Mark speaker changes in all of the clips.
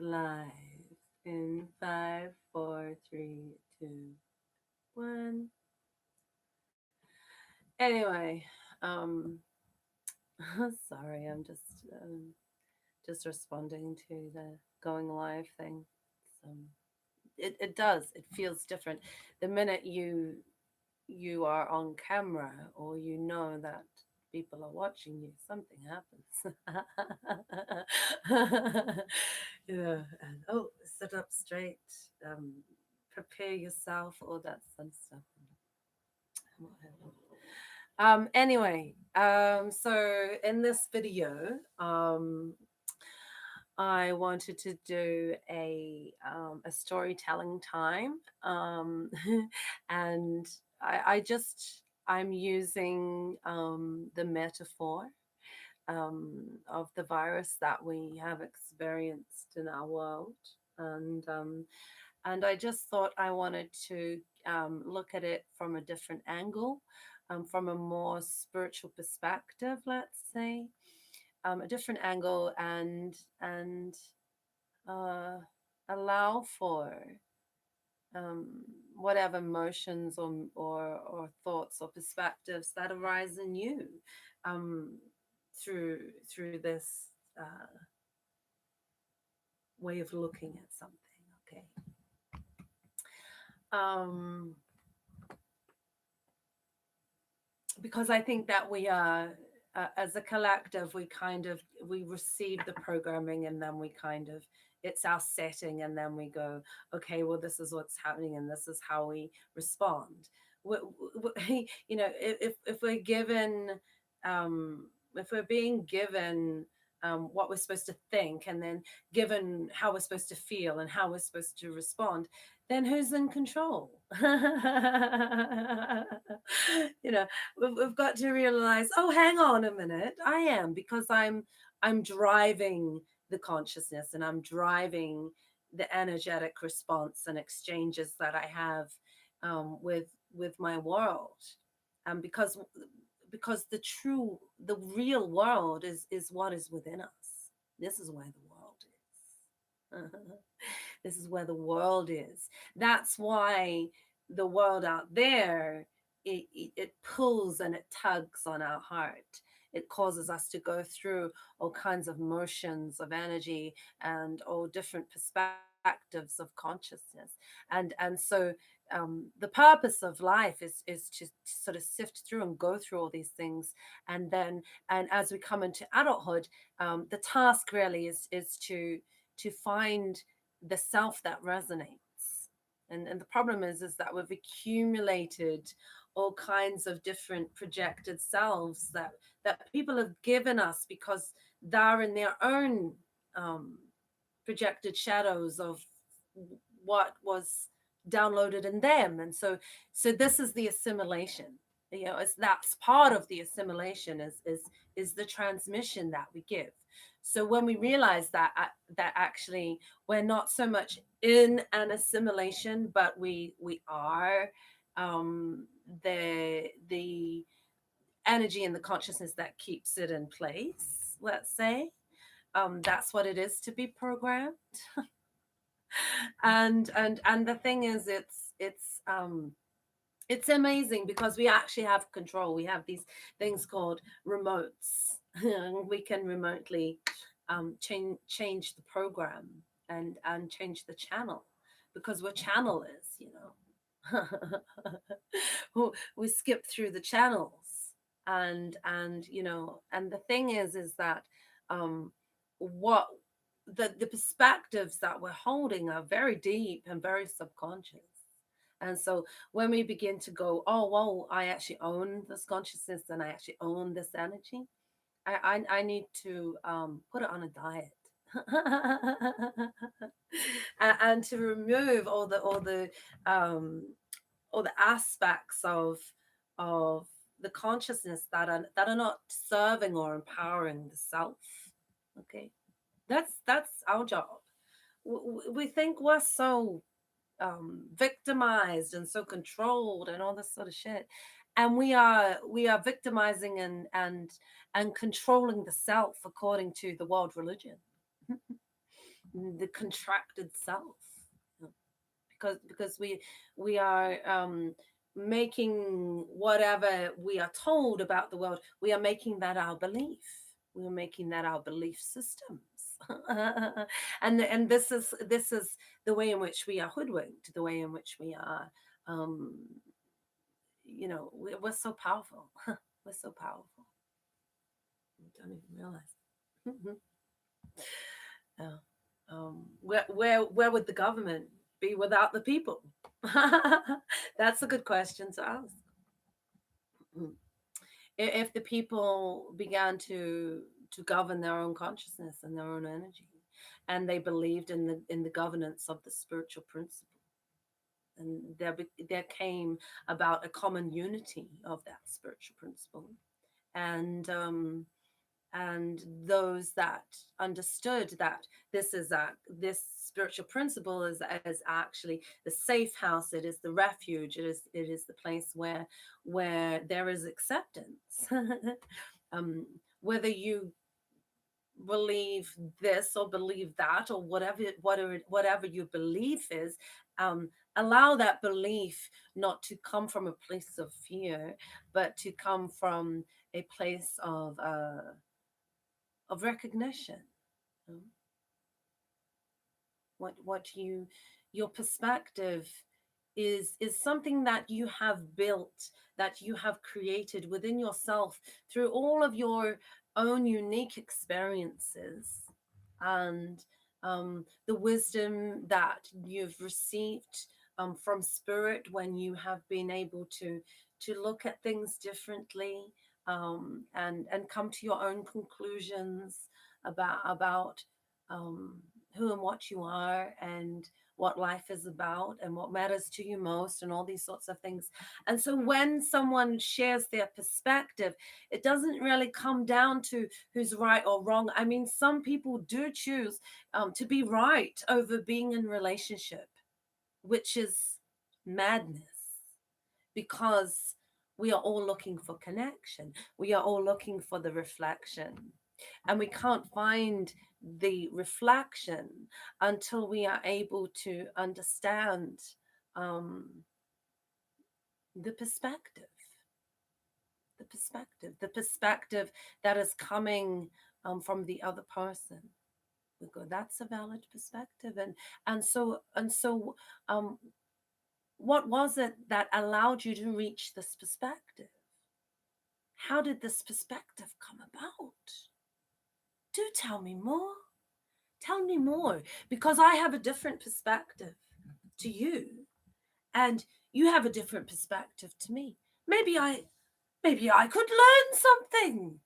Speaker 1: live in 5, 4, 3, 2, 1. Anyway, um, sorry, I'm just responding to the going live thing. So it does. It feels different the minute you are on camera, or you know that people are watching you. Something happens. And sit up straight, prepare yourself, all that fun stuff. Anyway, so in this video, I wanted to do a storytelling time, and I'm using the metaphor of the virus that we have experienced in our world, and and I just thought I wanted to look at it from a different angle, from a more spiritual perspective, let's say, a different angle, and uh, allow for whatever emotions or thoughts or perspectives that arise in you um, through this uh, way of looking at something. Okay. Um, because I think that we are, as a collective, we receive the programming, and then we kind of, it's our setting, and then we go, okay, well, this is what's happening, and this is how we respond. If we're given, if we're being given what we're supposed to think, and then given how we're supposed to feel and how we're supposed to respond, then who's in control? you know we've got to realize, oh, hang on a minute, I am, because I'm driving the consciousness, and I'm driving the energetic response and exchanges that I have with my world. Because the real world is what is within us. This is where the world is. This is where the world is. That's why the world out there, it pulls and it tugs on our heart. It causes us to go through all kinds of motions of energy and all different perspectives of consciousness. And so the purpose of life is to sort of sift through and go through all these things. And as we come into adulthood, the task really is to find the self that resonates. And the problem is that we've accumulated all kinds of different projected selves that people have given us, because they're in their own um, projected shadows of what was downloaded in them. And so this is the assimilation. It's that's part of the assimilation, is the transmission that we give. So when we realize that actually we're not so much in an assimilation, but we are the energy and the consciousness that keeps it in place, let's say. That's what it is to be programmed. And the thing is, it's amazing, because we actually have control. We have these things called remotes. We can remotely change the program, and change the channel, because we're channelers, we skip through the channels. And the thing is that um what the perspectives that we're holding are very deep and very subconscious. And so when we begin to go, oh, well, I actually own this consciousness, and I actually own this energy, I need to put it on a diet. And to remove um, all the aspects of the consciousness that are not serving or empowering the self. Okay, that's our job. We think we're so victimized and so controlled and all this sort of shit, and we are victimizing and controlling the self according to the world religion. the contracted self, you know, because we are making whatever we are told about the world, we are making that our belief, we are making that our belief systems. And this is the way in which we are hoodwinked, the way in which we are um we're so powerful. We're so powerful, we don't even realize. Yeah. Where would the government be without the people? That's a good question to ask. If the people began to govern their own consciousness and their own energy, and they believed in the governance of the spiritual principle, and there came about a common unity of that spiritual principle, and those that understood that this spiritual principle is actually the safe house, it is the refuge, it is the place where there is acceptance. um, Whether you believe this or believe that, or whatever your belief is, um, allow that belief not to come from a place of fear, but to come from a place of recognition. um, what you Your perspective is something that you have built, that you have created within yourself through all of your own unique experiences, and the wisdom that you've received from spirit, when you have been able to look at things differently, and come to your own conclusions about um, who and what you are, and what life is about, and what matters to you most, and all these sorts of things. And so when someone shares their perspective, it doesn't really come down to who's right or wrong. I mean, some people do choose to be right over being in relationship, which is madness, because we are all looking for connection. We are all looking for the reflection. And we can't find the reflection until we are able to understand um, the perspective, the perspective that is coming from the other person. We go, that's a valid perspective. And so um, what was it that allowed you to reach this perspective? How did this perspective come about? Do tell me more. Tell me more, because I have a different perspective to you, and you have a different perspective to me. Maybe I could learn something.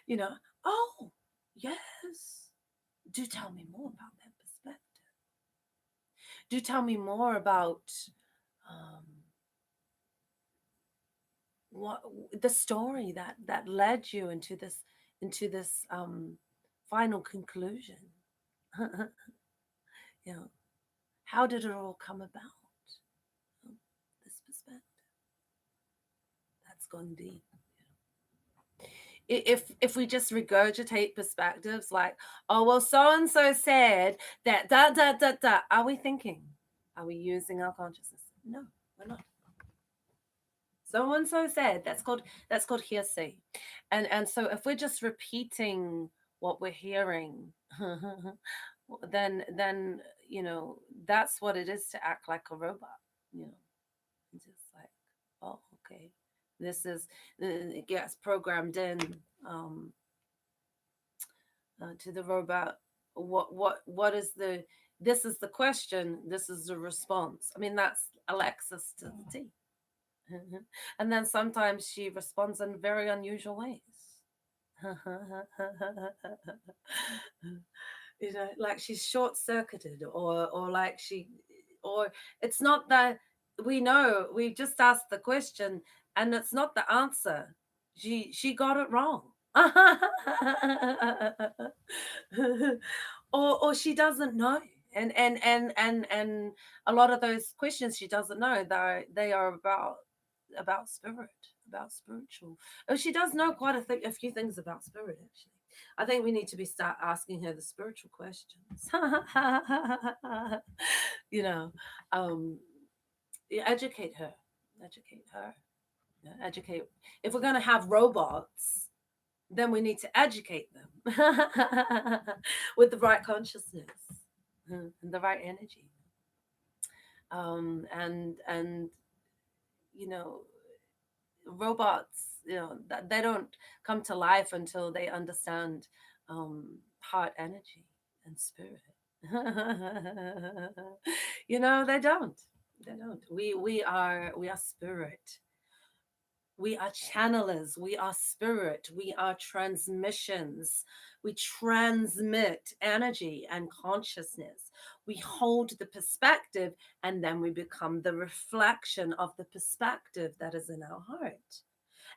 Speaker 1: you know, oh, yes. Do tell me more about that perspective. Do tell me more about um, what the story that led you into this final conclusion. you know how did it all come about? This perspective, that's gone deep. If we just regurgitate perspectives like, oh well, so and so said that, da da da da, are we thinking? Are we using our consciousness? No, we're not. So and so said, that's called hearsay. And so if we're just repeating what we're hearing, then that's what it is to act like a robot. you know it's just like, oh, okay, this is it gets programmed in um to the robot. What is the This is the question, this is the response. I mean, that's Alexis to the T. And then sometimes she responds in very unusual ways. Like she's short circuited, or like or it's not that we know, we just asked the question and it's not the answer. She got it wrong. Or she doesn't know. And a lot of those questions she doesn't know, they are about spirit, about spiritual. Oh, she does know quite a few things about spirit, actually. I think we need to be start asking her the spiritual questions. you know, um, educate her, educate her, educate. If we're gonna have robots, then we need to educate them with the right consciousness and the right energy. And you know, robots, they don't come to life until they understand heart energy and spirit. They don't. They don't. We are spirit. We are channelers, we are spirit, we are transmissions. We transmit energy and consciousness. We hold the perspective, and then we become the reflection of the perspective that is in our heart.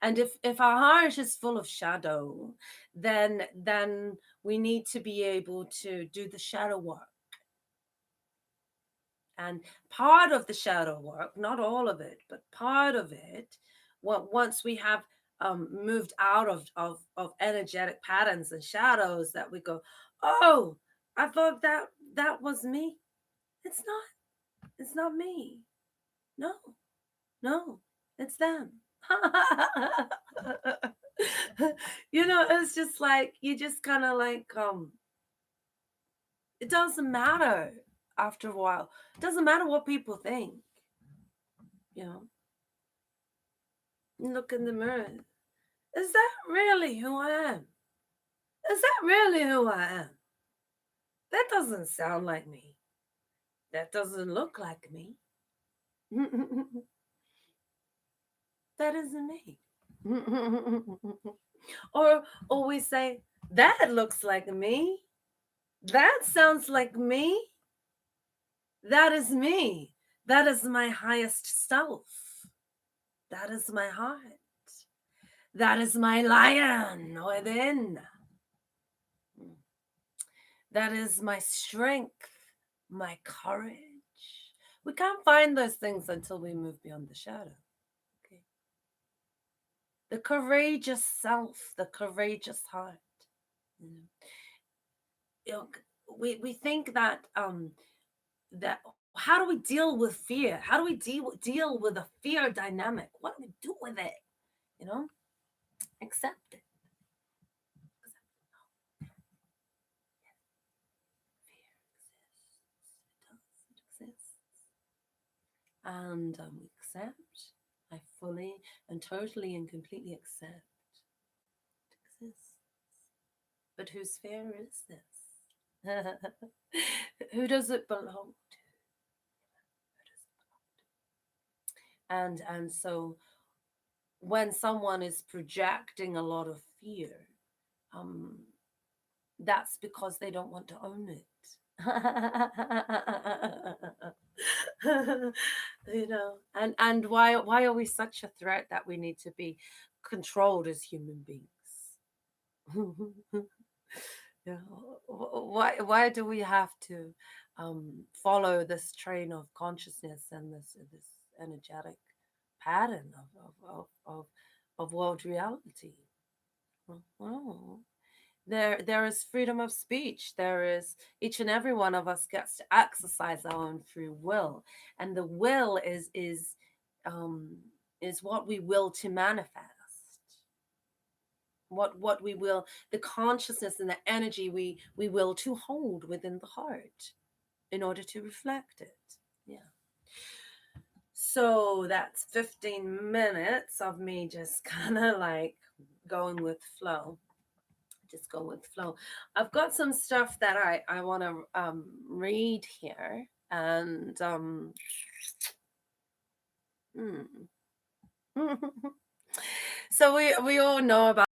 Speaker 1: And if our heart is full of shadow, then we need to be able to do the shadow work. And part of the shadow work, not all of it, but part of it, once we have moved out of energetic patterns and shadows, that we go, oh, I thought that was me. It's not. It's not me. No, no, it's them. It's just like you just kind of like it doesn't matter after a while. It doesn't matter what people think. You know, look in the mirror. Is that really who I am? Is that really who I am? That doesn't sound like me. That doesn't look like me. That isn't me. or we say, that looks like me. That sounds like me. That is me. That is my highest self. That is my heart. That is my lion within. That is my strength, my courage. We can't find those things until we move beyond the shadow. Okay. The courageous self, the courageous heart. You know, we think that how do we deal with fear? How do we deal with a fear dynamic? What do we do with it? You know, accept it. Fear exists. It does. It exists. And accept. I fully and totally and completely accept it exists. But whose fear is this? Who does it belong to? And so when someone is projecting a lot of fear, um, that's because they don't want to own it. And why are we such a threat that we need to be controlled as human beings? Yeah. Why do we have to follow this train of consciousness and this energetic pattern of world reality? Well, there is freedom of speech. There is, each and every one of us gets to exercise our own free will, and the will um is what we will to manifest, what we will, the consciousness and the energy we will to hold within the heart in order to reflect it. Yeah. So that's 15 minutes of me just kind of like going with flow. Just go with flow. I've got some stuff that I want to read here, and hmm. So we all know about